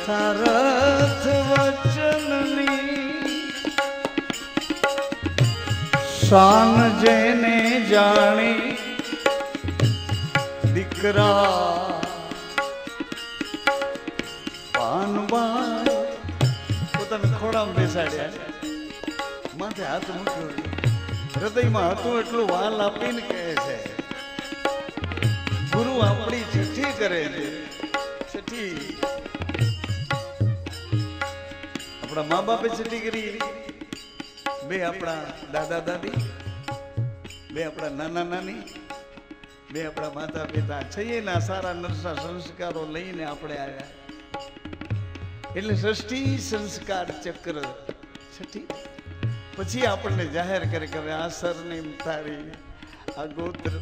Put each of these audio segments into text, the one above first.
યથાર્થ વચનની શાન જેને જાણી દીકરા પાનબાઈ પોતાના ખોડામાં બેસાડ્યા, માથે હાથ મૂક્યો, હૃદયમાં હતું એટલું વાલ આપીને કહે છે, ગુરુ આપણી છઠ્ઠી કરે છે, છઠ્ઠી આપણા મા બાપે છઠ્ઠી કરી, બે આપણા દાદા દાદી, બે આપણા નાના નાની, બે આપણા માતા પિતા છીએ ના સારા નરસા સંસ્કારો લઈને આપણે આવ્યા, એટલે ષષ્ઠી સંસ્કાર ચક્ર છઠ્ઠી. પછી આપણને જાહેર કરે કે હવે આ સરનેમ તારી, આ ગોત્ર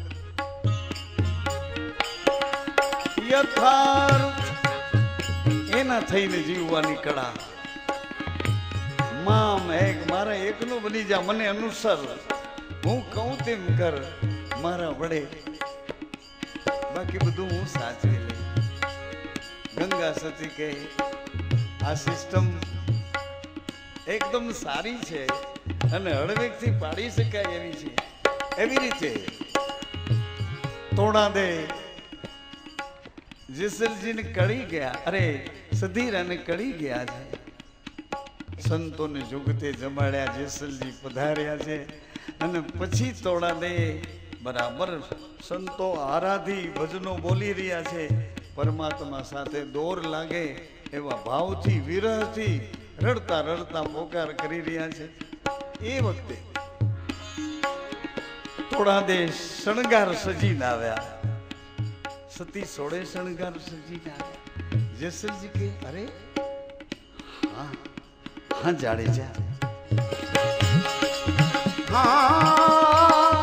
યથાર્થ એના થઈને જીવવાની કળા. મામ એક મારા એકનું બની જા, મને અનુસર, હું કહું તેમ કર મારા વડે, બાકી બધું હું સાચવી લઈ. ગંગા સતી કહે આ સિસ્ટમ એકદમ સારી છે અને હળવેકથી પાડી શકાય એવી છે. એવી રીતે તોડા દે જેસલજીને કળી ગયા, અરે સધીરાને કળી ગયા છે. સંતોને જુગતે જમાડ્યા, જેસલજી પધાર્યા છે અને પછી તોડા દે બરાબર સંતો આરાધી ભજનો બોલી રહ્યા છે, પરમાત્મા સાથે દોર લાગે એવા ભાવથી વિરહથી રડતા રડતા પોકાર કરી રહ્યા છે. એ વખતે થોડા દે શણગાર સજીને આવ્યા, સતી સોળે શણગાર સજીને આવ્યા. જેસલજી કે અરે હા હા જાડેજા, હા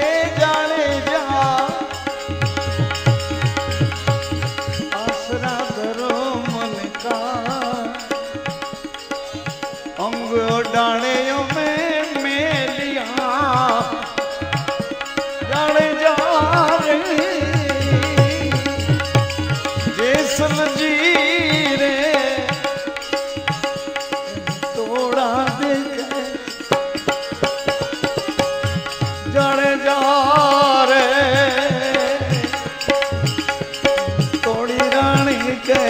એ જાડેજા આસરા ધરો મન કા અંગ डाणियों में मेलिया जाड़ेजा रे जेसलजी रे तोड़ा दे जाड़ेजा रे तोड़ी रानी के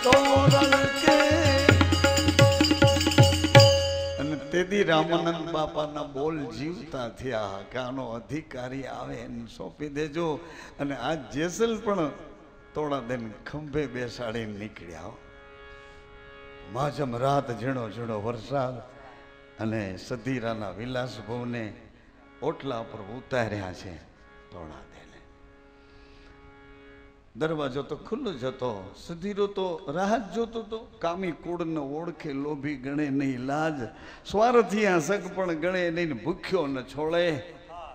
तोरण के. તેથી રામાનંદ બાપાના બોલ જીવતા થયા કે આનો અધિકારી આવે એને સોંપી દેજો. અને આ જેસલ પણ થોડા દિન ખંભે બેસાડીને નીકળ્યા. માજમ રાત ઝીણો ઝીણો વરસાદ અને સધીરાના વિલાસ ભવને ઓટલા પર ઉતાર્યા છે. થોડા દિને દરવાજો તો ખુલ્લો જ હતો. સધીરો તો રાહ જ જોતો હતો. કામી કુળને ઓળખે લોભી ગણે નહીં લાજ, સ્વાર્થિયા સગ પણ ગણે નહીં, ભૂખ્યો ન છોડે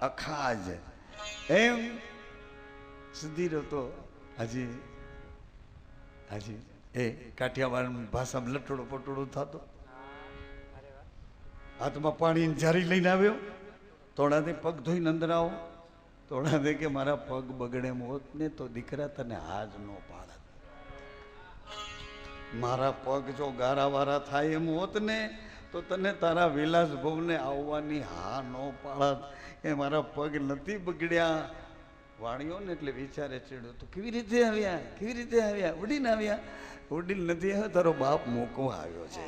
અખાજ. એમ સધીરો તો હજી એ કાઠિયાવાડ ભાષામાં લટોડો પટોડો થતો, હાથમાં પાણીની જારી લઈને આવ્યો. થોડાથી પગ ધોઈને અંદર આવો. થોડા દે કે મારા પગ બગડે હોત ને તો દીકરા તને હાજ ન પાડત, મારા પગ જો ગારા વારા થાય એમ હોત ને તો તને તારા વિલાસ ભવને આવવાની હા ન પાડત. એ મારા પગ નથી બગડ્યા. વાણિયો ને એટલે વિચારે ચડ્યો તો કેવી રીતે આવ્યા, કેવી રીતે આવ્યા? ઉડીને આવ્યા. ઉડીને નથી આવ્યા, તારો બાપ મૂકવા આવ્યો છે.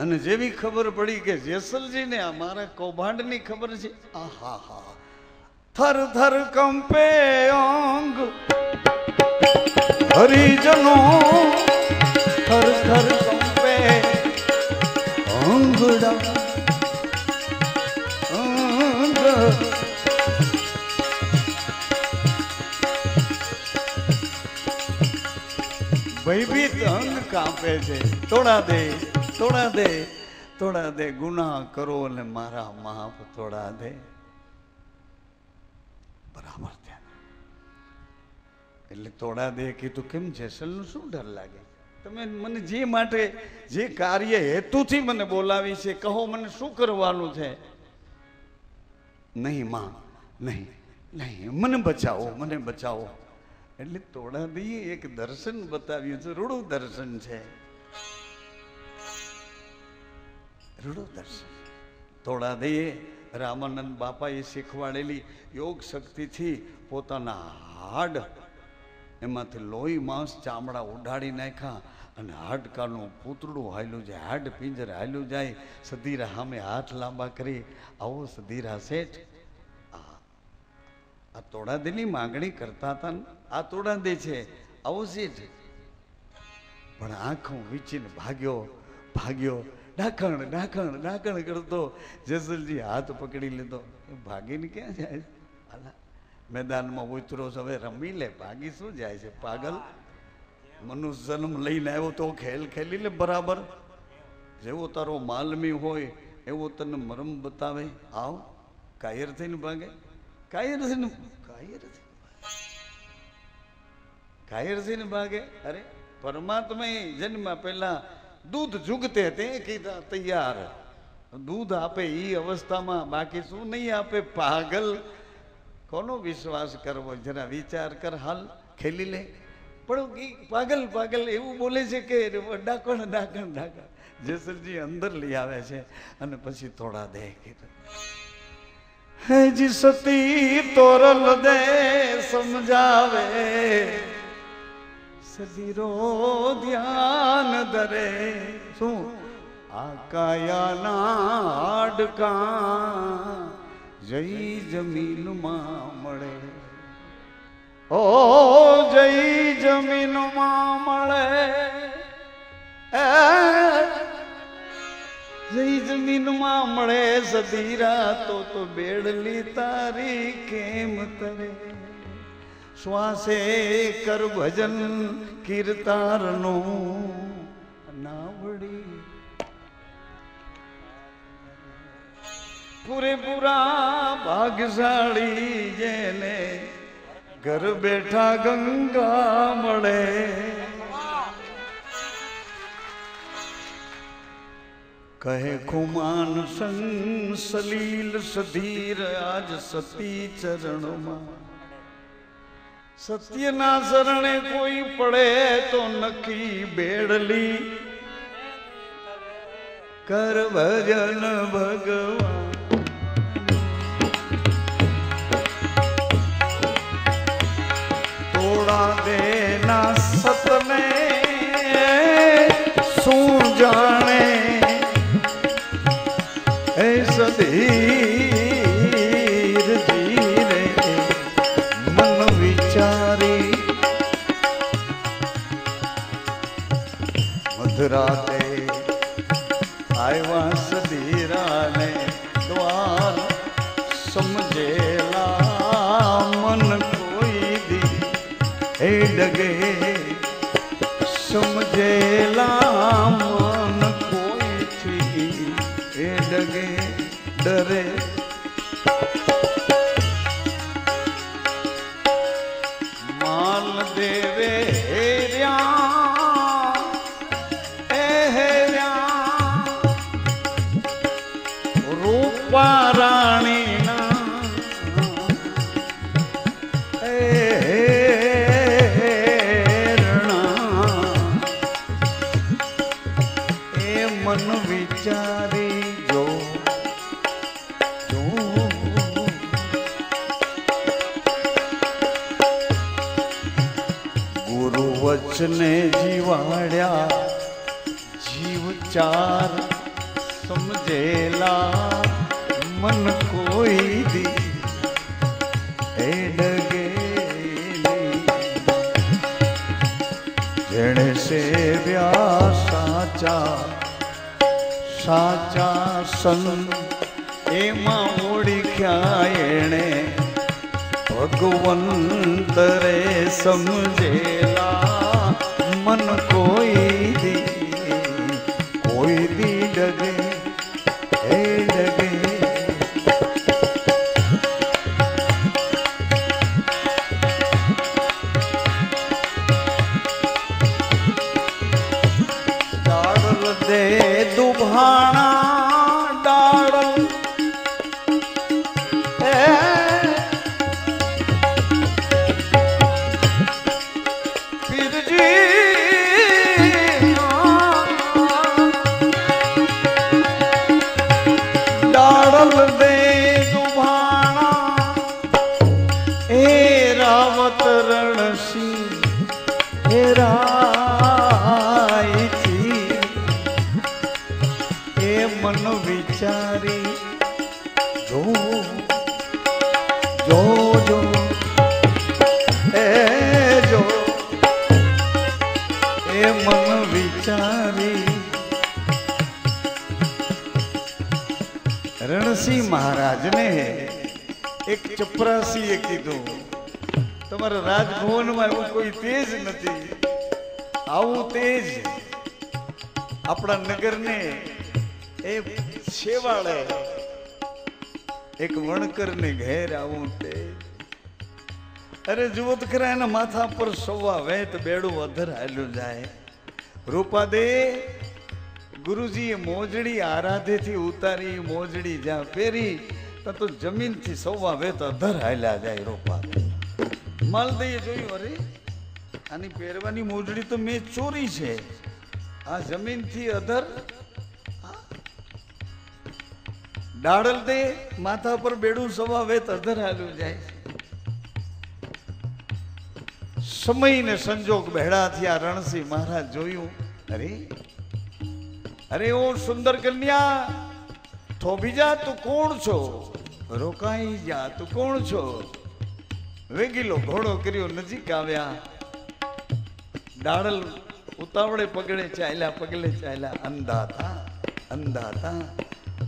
અને જેવી ખબર પડી કે જેસલજી ને મારા કૌભાંડ ની ખબર છે, આહા હા, થર થર કંપે અંગ હરિજનો, થર થર કંપે અંગડા અંગ. ભયભીત અંગ કાંપે છે. તોડા દે તોડા દે તોડા દે, ગુનાહ કરો ને મારા માફ તોડા દે. બરાબર ત્યાં એટલે તોડા દે કીધું. કેમ જેસલનું શું ડર લાગે? તમે મને જે માટે જે કાર્ય હેતુથી મને બોલાવી છે કહો, મને શું કરવાનું છે? નહીં માં, નહીં નહીં, મને બચાવો, મને બચાવો. એટલે તોડાદીએ એક દર્શન બતાવ્યું છે, રૂડું દર્શન છે, રૂડું દર્શન. તોડાદીએ રામાનંદ બાપાએ શીખવાડેલી યોગ શક્તિથી પોતાના હાડ એમાંથી લોહી માંસ ચામડા ઉડાડી નાખ્યા અને હાડકાનું પૂતળું હાલ્યું જાય, હાડ પિંજર હાલ્યું જાય. સધીરા સામે હાથ લાંબા કરી, આવો સધીરા શેઠ, આ તોડાદીની માંગણી કરતા હતા ને, આ તોડાદી છે, આવો શેઠ. પણ આંખો વીંચીને ભાગ્યો ભાગ્યો, ડાકણ ડાકણ ડાકણ કરતો. જેસલજી હાથ પકડી લીધો. ભાગીને ક્યાં જાય? મેદાનમાં ઉતરો છે, હવે રમી લે, ભાગી શું જાય છે પાગલ? મનુષ્ય જન્મ લઈને આવ્યો તો ખેલ ખેલી લે બરાબર. જેવો તારો માલમી હોય એવો તને મરમ બતાવે. આવ કાયર થઈને ભાગે, કાયર થઈને કાયર થઈને ભાગે. અરે પરમાત્મા જન્મ પહેલા દૂધ જુગતે તે કીધા તૈયાર, દૂધ આપે એ અવસ્થામાં, બાકી શું નહીં આપે પાગલ. કોનો વિશ્વાસ કરવો? જરા વિચાર કર. હાલ ખેલી લે. પણ પાગલ પાગલ એવું બોલે છે કે ડાકણ ડાકણ ડાકણ. જેસલજી અંદર લઈ આવે છે અને પછી થોડા દે કીધું, હે જી સતી તોરલ દે સમજાવે, સદીરો ધ્યાન ધરે. શું આ કાયાના હાડકા જય જમીનમાં મળે, ઓ જય જમીનમાં મળે, જય જમીનમાં મળે. સદીરા તો બેડલી તારી કેમ તરે, શ્વાસે કર ભજન કીર્તારનો નાવડી. પૂરેપૂરા ભાગ્યશાળી જેને ઘર બેઠા ગંગા મળે. કહે ખુમાન સંગ સલીલ સધીર આજ સતી ચરણમાં. સત્યના શરણે કોઈ પડે તો નખી બેડલી કર ભજન ભગવાન. દેના સતને શું જાણે એ સધીર ધીરે મન વિચારી. મધરાતે આવ્યા સધીરાને દ્વાર, સમજેલા મન એ ડગે, સમજેલા મન કોઈથી એ ડગે ડરે. માલ દેવે હેર્યા એ હેર્યા, રૂપા રાણીના મન વિચારી જો. ગુરુ વચને જીવાડ્યા જીવ ચાર, સમજેલા મન કોઈ દી એ ડગે. જેણે સેવ્યા સાચા સાચા સંત, એમાં ઓળખ્યા એણે ભગવંત રે. સમજેલા મન કોઈ દી ડગે એ ડગે. દે દુભાણા ડાળ જો જો જો એ જો એ મન વિચારી રણસિંહ મહારાજને એક ચપરાસીએ કીધું તમારા રાજભવનમાં એવું કોઈ તેજ નથી, આવું તેજ આપણા નગરને એ છેવાડે એક વણકરને ઘેર આવું તેજ. અરે જુઓ તો ખરા એના માથા પર સવા વેત બેડું અધર હાલ્યું જાય. રૂપાદે ગુરુજીએ મોજડી આરાધેથી ઉતારી, મોજડી જ્યાં પહેરી તો જમીનથી સવા વેત અધર હાલ્યા જાય. રૂપાદે માલદઈએ જોયું, અરે આની પહેરવાની મોજડી તો મેં ચોરી છે, આ જમીનથી અધર. ડાળલ દે માથા પર બેડું સવા વેત અધર હાલ્યું જાય. સમય ને સંજોગ ભેળા થયા. રણસિંહ મહારાજ જોયું, અરે અરે ઓ સુંદર કન્યા, થોભી જા, તું કોણ છો? રોકાઈ જા, તું કોણ છો? વેગીલો ઘોડો કર્યો, નજીક આવ્યા. ડાળલ ઉતાવળે પગલે ચાલ્યા. અંધાતા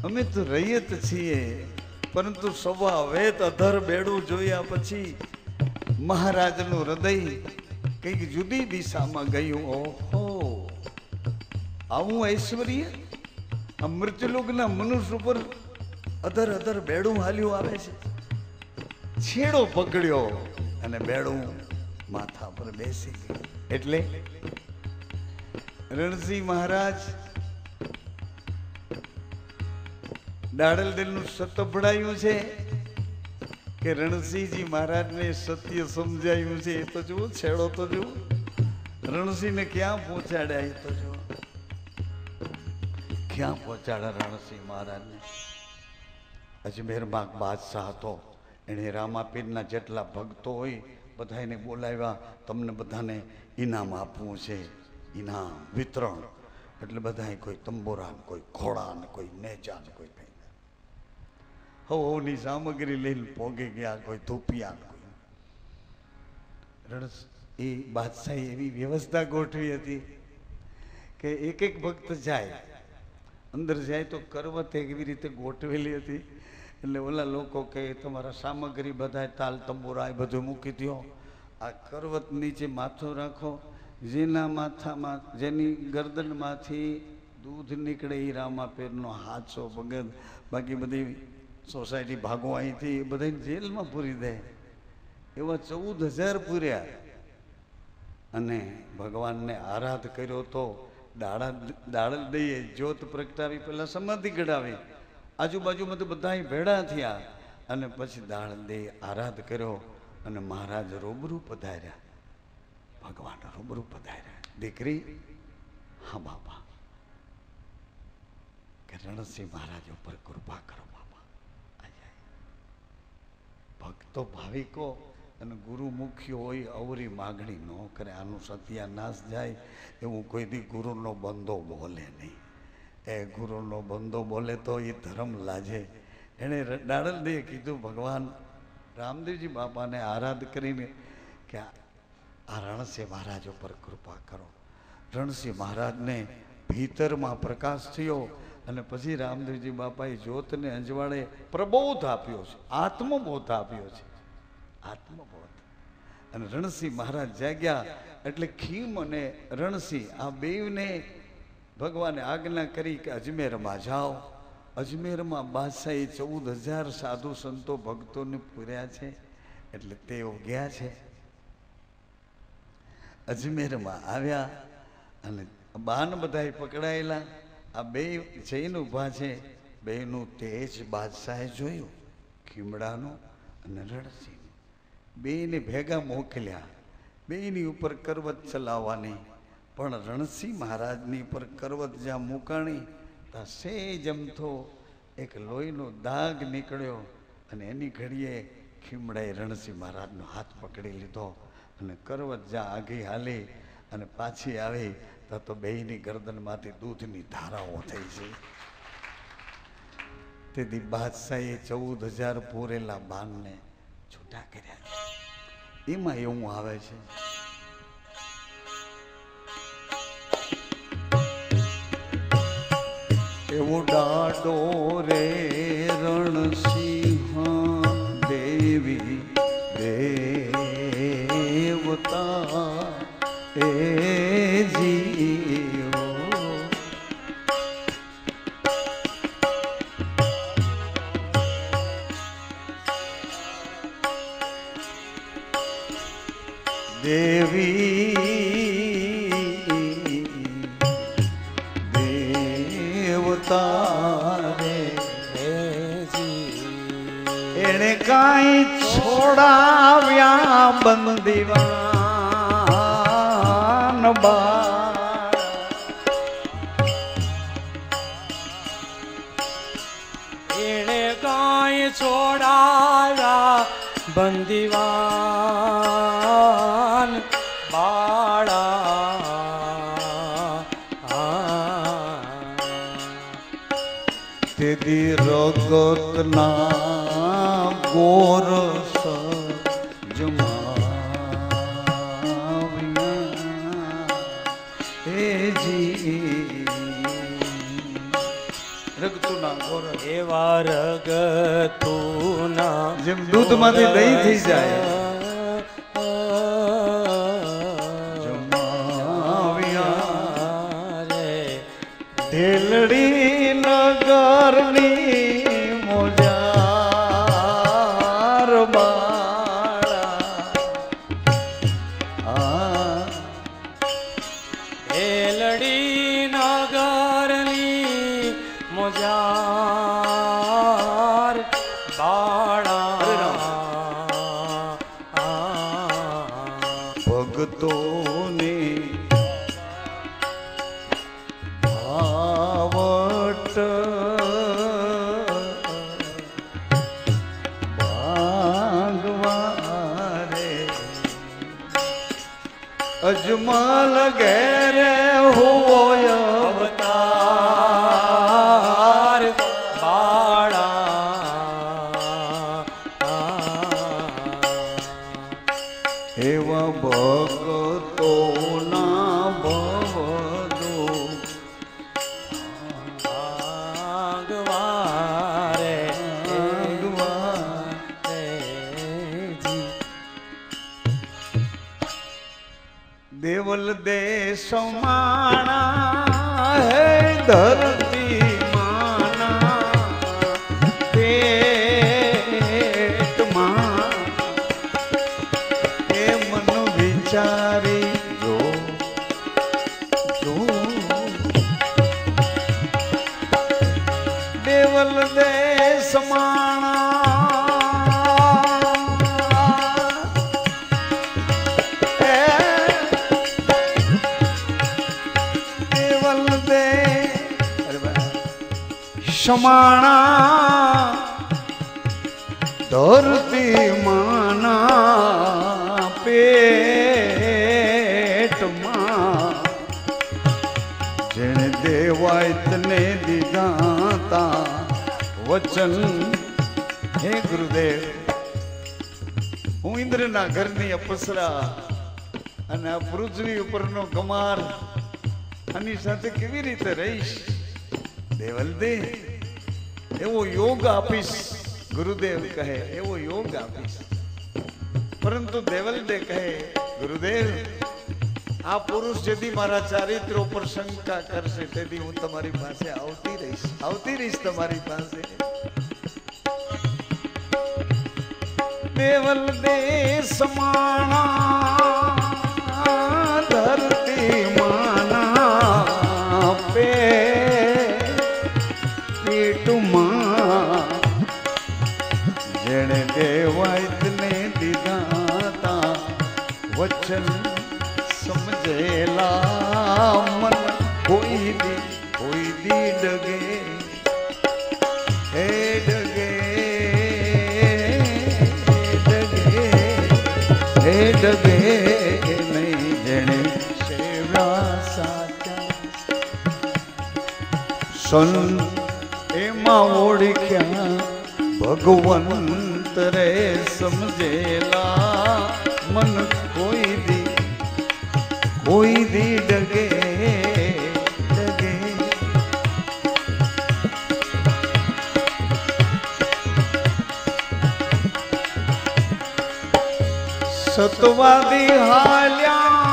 અમે તો રૈયત છીએ, પરંતુ સવા વેત અધર બેડું જોયા પછી મહારાજનું હૃદય કઈક જુદી દિશામાં ગયું. ઓહો, આવું ઐશ્વર્ય આ મૃત્યુલોકના મનુષ્ય ઉપર અધર અધર બેડું હાલ્યું આવે છે. છેડો પકડ્યો અને બેડું માથા પર બેસી ગયું. એટલે રણસિંહ મહારાજ ડાળલ દિલનું સતભડાયું છે કે રણસિંહજી મહારાજને સત્ય સમજાયું છે. એ તો જુઓ, છેડો તો જુઓ, રણસિંહને ક્યાં પહોંચાડ્યા. એ તો જુઓ ક્યાં પહોંચાડ્યા રણસિંહ મહારાજને. અજમેરમાં બાદશાહ હતો, એણે રામાપીરના જેટલા ભક્તો હોય બધાને બોલાવ્યા, તમને બધાને ઇનામ આપવું છે. ઇનામ વિતરણ એટલે બધા કોઈ તંબોરાન, કોઈ ઘોડાન, કોઈ નેજાન, કોઈ કઈ હવની સામગ્રી લઈને પોગી ગયા, કોઈ ધૂપિયા. એ બાદશાહે એવી વ્યવસ્થા ગોઠવી હતી કે એક એક ભક્ત જાય, અંદર જાય તો કરવત એવી રીતે ગોઠવેલી હતી. એટલે ઓલા લોકો કે તમારા સામગ્રી બધા તાલ તંબુરા એ બધું મૂકી દો, આ કરવત નીચે માથું રાખો, જેના માથામાં, જેની ગરદનમાંથી દૂધ નીકળે એ રામાપીરનો હાથસો ભગત. બાકી બધી સોસાયટી ભાગો અહીંથી બધાને જેલમાં પૂરી દે. એવા 14,000 પૂર્યા અને ભગવાનને આરાધ કર્યો. તો ડાળલ દઈએ જ્યોત પ્રગટાવી, પેલા સમાધિ ગઢાવી, આજુબાજુમાં તો બધા ભેળા થયા અને પછી ડાળલ દે આરાધ કર્યો અને મહારાજ રૂબરૂ પધાર્યા. ભગવાન રૂબરૂ પધાર્યા. દીકરી, હા બાપા, કે રણસિંહ મહારાજ ઉપર કૃપા કરો બાપા. ભક્તો ભાવિકો અને ગુરુમુખી હોય અવરી માગણી ન કરે. આનું સત્યાનાશ જાય એવું કોઈ દી ગુરુનો બંદો બોલે નહીં. એ ગુરુનો બંદો બોલે તો એ ધર્મ લાજે. એણે ડાળલ દે કીધું, ભગવાન રામદેવજી બાપાને આરાધ કરીને કે આ રણસિંહ મહારાજ ઉપર કૃપા કરો. રણસિંહ મહારાજને ભીતરમાં પ્રકાશ થયો અને પછી રામદેવજી બાપાએ જ્યોતને અંજવાળે પ્રબોધ આપ્યો છે, આત્મબોધ આપ્યો છે, આત્મબોધ. અને રણસિંહ મહારાજ જાગ્યા એટલે ખીમ અને રણસિંહ આ બેવને ભગવાને આજ્ઞા કરી કે અજમેરમાં જાઓ. અજમેરમાં બાદશાહે 14,000 સાધુ સંતો ભક્તોને પૂર્યા છે, એટલે તેઓ ગયા છે. અજમેરમાં આવ્યા અને બાન બધાય પકડાયેલા. આ બે જૈન ઊભા છે, બેનું તેજ બાદશાહે જોયું, ખીમડાનું અને રણસિંહનું. બેને ભેગા મોકલ્યા, બેની ઉપર કરવત ચલાવવાની. પણ રણસિંહ મહારાજની પર કરવત જ્યાં મૂકાણી ત્યાં સેજ અમથો એક લોહીનો દાગ નીકળ્યો અને એની ઘડીએ ખીમડાએ રણસિંહ મહારાજનો હાથ પકડી લીધો અને કરવત જ્યાં આગી હાલી અને પાછી આવી તો બેયની ગરદનમાંથી દૂધની ધારાઓ થઈ છે. તેથી બાદશાહે 14,000 પૂરેલા બાણને છૂટા કર્યા. એમાં એવું આવે છે, એવો ડાડો રે રણસિંહ દેવી દેવતા એ જીવો. દેવી એને કાંઈ છોડાવ્યા બંદીવાન બાળ. એને કાંઈ છોડાવ્યા બંદીવાન બાળા. તેથી રગતના ગોરસ જમાવ્યા હે જી. રગતુના ગોરસ એવા રગતુના જેમ દૂધમાંથી દહીં થઈ જાય જમાવ્યા રે ઢેલડી નગરની મોજાર બાળા. એલડી નગરની મોજાર બાળા. ભગતોને ભાવટ ભાગવારે અજમલ ઘેરે હોય અવતાર બાળા. એવા ભગતોના ભવદો ભાગવારે દેવલ દેશ માણા હે ધરતી માના પેટમાં એ મન વિચારી જો દેવલ દેશ સમાણા ધરતી માના પેટમાં જેણે દેવાયતને દીધા તા વચન. હે ગુરુદેવ, હું ઇન્દ્રના ઘરની અપસરા અને આ પૃથ્વી ઉપરનો કમાર આની સાથે કેવી રીતે રહીશ? દેવલદે એવો યોગ આપીશ. ગુરુદેવ કહે એવો યોગ આપીશ. પરંતુ દેવલદે કહે ગુરુદેવ, આ પુરુષ જેથી મારા ચારિત્ર ઉપર શંકા કરશે તેથી હું તમારી પાસે આવતી રહીશ તમારી પાસે. દેવલદે સમાણા ધરતી માના પેટમાં જેણે દેવાયતને દીધા તા વચન સમજેલા મન કોઈ દી ડગે હે ડગે હે ડગે નહીં જેણે સેવ્યા સાચા સંત એમ એમાં ઓળખ્યા ભગવંત રે સમજેલા મન કોઈ દી ડગે ડગે સતવાદી હાલ્યા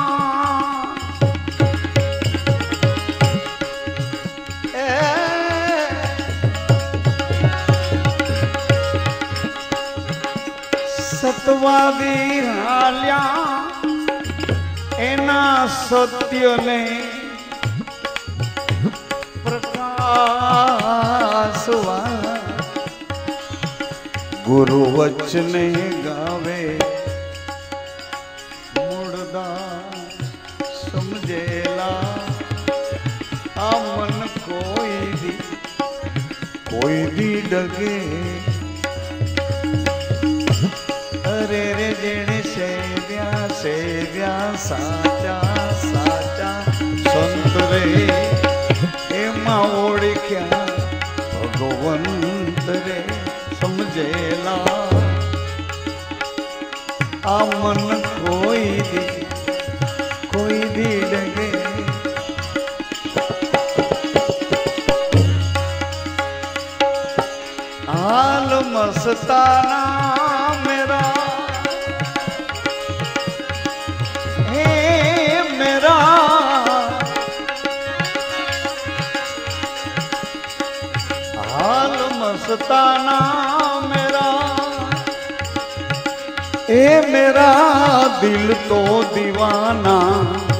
સતવાદી હાલ્યા એના સત્યને પ્રકાશવા ગુરુ વચને ગાવે સમજેલા આ મન કોઈ દી ડગે અરે રે જેણે સેવ્યા સાચા સાચા સંત રે એમાં ઓળખ્યા ભગવંત રે સમજેલા આ મન કોઈ દી ડગે હાલ મસ્તાના મેરા હે મેરા હાલ મસ્તાના મેરા એ મેરા દિલ તો દીવાના